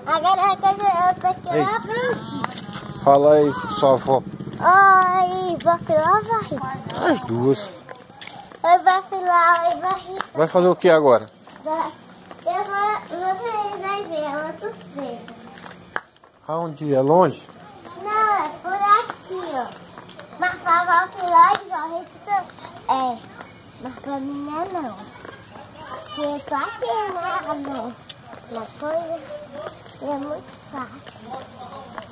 Agora eu tô aqui lá frente. Fala aí com sua avó. Oi, vou filar ou varrer? As duas. Eu vou filar e varrer. Vai fazer o que agora? Você vai ver, é outro preto. Aonde? É longe? Não, é por aqui, ó. Mas pra vó filar e varrer é. Mas pra mim não. Porque eu tô aqui, né? Uma coisa é muito fácil.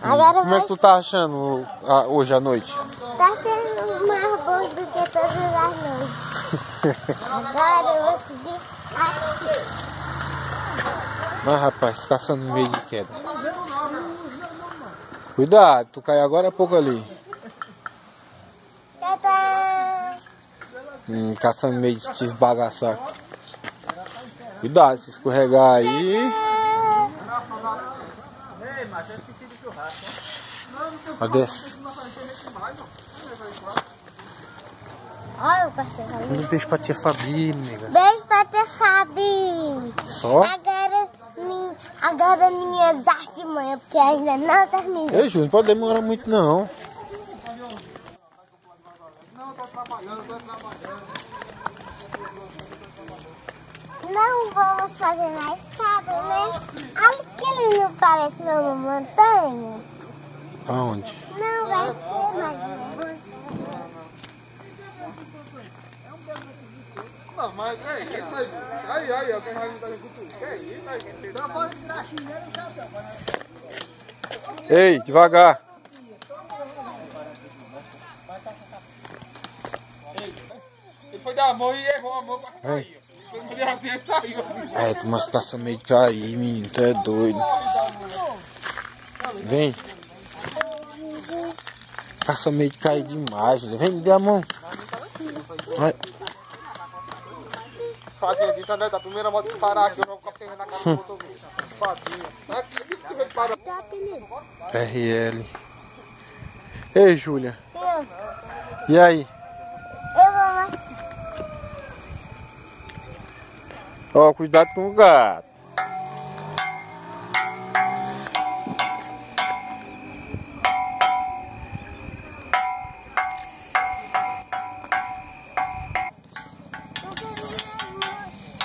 Agora Como é que tu tá achando hoje à noite? Tá sendo mais bom do que todas as noites. Agora eu vou subir aqui. Mas rapaz, caçando no meio de queda. Cuidado, tu cai agora há pouco ali. Tadã! Caçando no meio de se esbagaçar. Cuidado, se escorregar aí. Ó, desce. Olha o cachorro ali. Um beijo pra tia Fabi, nega. Beijo pra tia Fabi. Só? Agora minhas artimanhas, porque ainda não terminou. Ei, Júlio, não pode demorar muito não. Não vamos fazer na escada, né? Olha que ele não parece uma montanha. Aonde? Não vai ser mais uma montanha. Não, mas é isso aí. Aí, eu quero ajudar com tudo. É isso aí. Só pode tirar chinelo e chapéu. Ei, devagar. Ele foi dar a mão e errou a mão pra cair. É, tu mas caça meio de cair, menino, tu é doido. Vem. Caça meio de cair demais, Júlio. Vem, me dê a mão. Vai. Fadinha dita, né? Da primeira moto que parar aqui, eu vou ficar na cara do motorista. Fadinha. Aqui que vai parar. RL. Ei, Júlia. E aí? Eu vou lá. Ó, cuidado com o gato.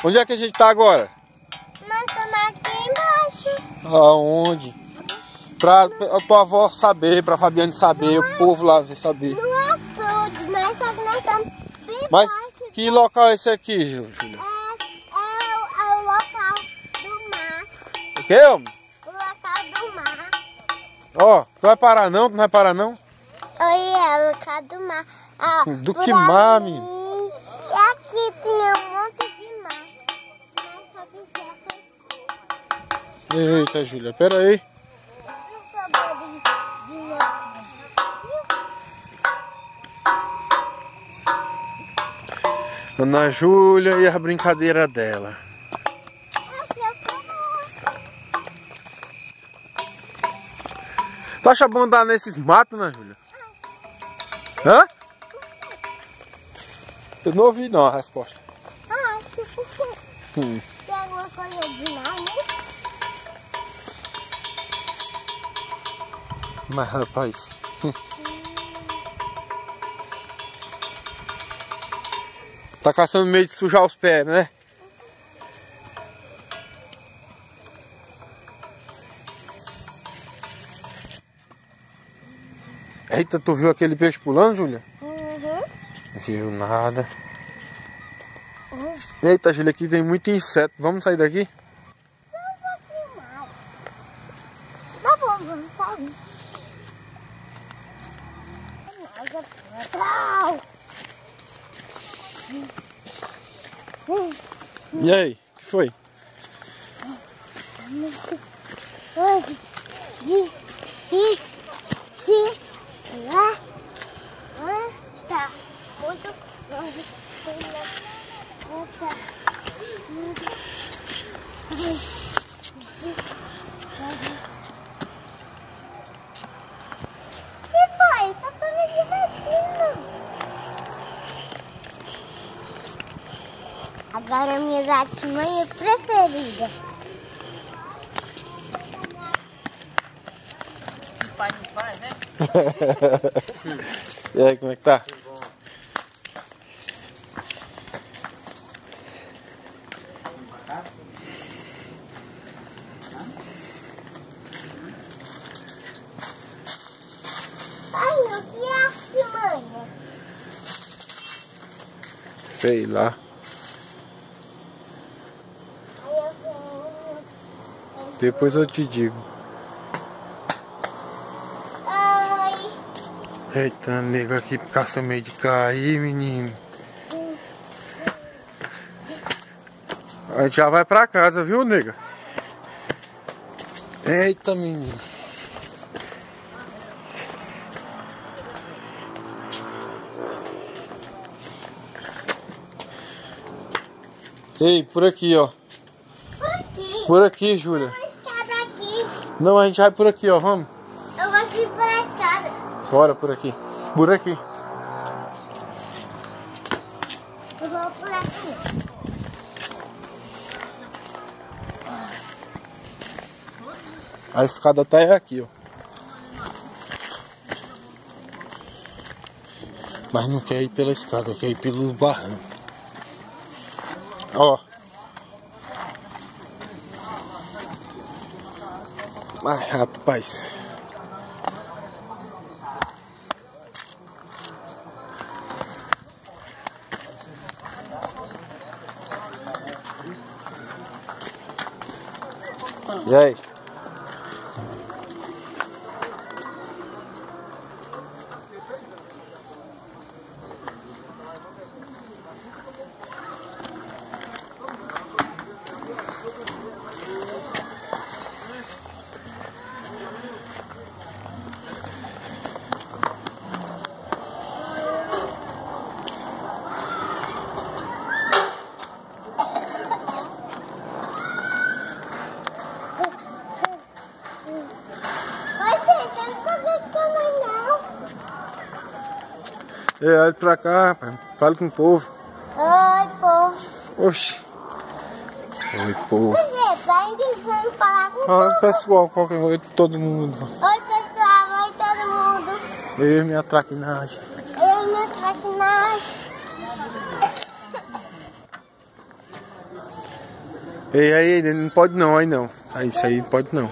Onde é que a gente tá agora? Nós estamos aqui embaixo. Aonde? Pra a tua avó saber, pra Fabiane saber, o povo lá saber. No açude, mas só que nós estamos bem Mas baixo. que local é esse aqui, Júlia? É o local do mar. O que, homem? O local do mar. Ó, tu vai parar não? Tu não vai parar não? Oi, é o local do mar. Ah, Do por que mar, ali. menino? E aqui tinha um monte de mar. Mas só que já foi. Eita, Júlia, pera aí. Não sou boa de mar. Ana Júlia e a brincadeira dela. Tu acha bom andar nesses matos, Ana Júlia? Hã? Eu não ouvi não a resposta. Acho que tem alguma coisa de mar, né? Mas rapaz. Tá caçando meio de sujar os pés, né? Eita, tu viu aquele peixe pulando, Júlia? Uhum. Não viu nada. Eita, Júlia, aqui tem muito inseto. Vamos sair daqui? Tá bom, vamos sair. E aí, o que foi? Hoje, lá, tá muito longe. Que foi? Só tô me divertindo. Agora a minha artimanha preferida. pai não faz, né? E aí, como é que tá? Ai, o que é artimanha? Sei lá. Aí eu venho. Depois eu te digo. Ai. Eita, nega, aqui caça meio de cair, menino. A gente já vai pra casa, viu, nega? Eita, menino. Ei, por aqui, ó. Por aqui. Por aqui, Júlia. Tem uma escada aqui. Não, a gente vai por aqui, ó. Vamos. Eu gosto de ir por a escada. Bora por aqui. Por aqui. Eu vou por aqui. A escada tá é aqui, ó. Mas não quer ir pela escada, quer ir pelo barranco. Ó. Mas rapaz. E aí? Oi, gente, eu não tô desse tamanho, não. Olha pra cá, rapaz. Fala com o povo. Oi, povo. Oxi. Oi, povo. Você tá intentando falar com o Ah, povo? pessoal, qualquer coisa, todo mundo. Oi, pessoal. Oi, todo mundo. Eu e minha traquinagem. Eu e minha traquinagem. Ei, aí, não pode não, aí não. Aí, isso aí pode não.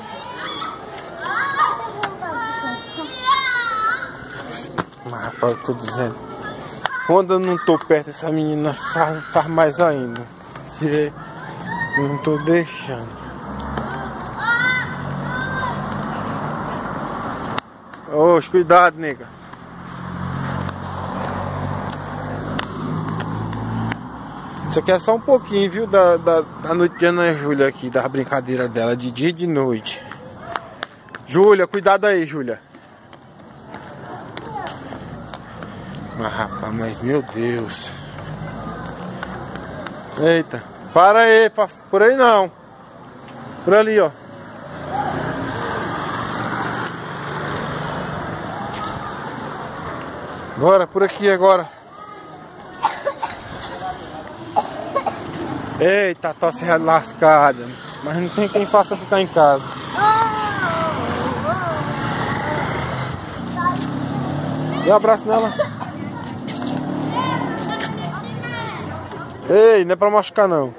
Mas rapaz, eu tô dizendo. Quando eu não tô perto, essa menina faz mais ainda. Se eu não tô deixando. Oxe, cuidado, nega. Isso aqui é só um pouquinho, viu, da noite de Ana Júlia aqui, das brincadeiras dela, de dia e de noite. Júlia, cuidado aí, Júlia. Mas rapaz, mas meu Deus. Eita, para aí, por aí não. Por ali, ó. Bora, por aqui agora. Eita, tosse lascada. Mas não tem quem faça ficar em casa. Dê um abraço nela. Ei, não é pra machucar não.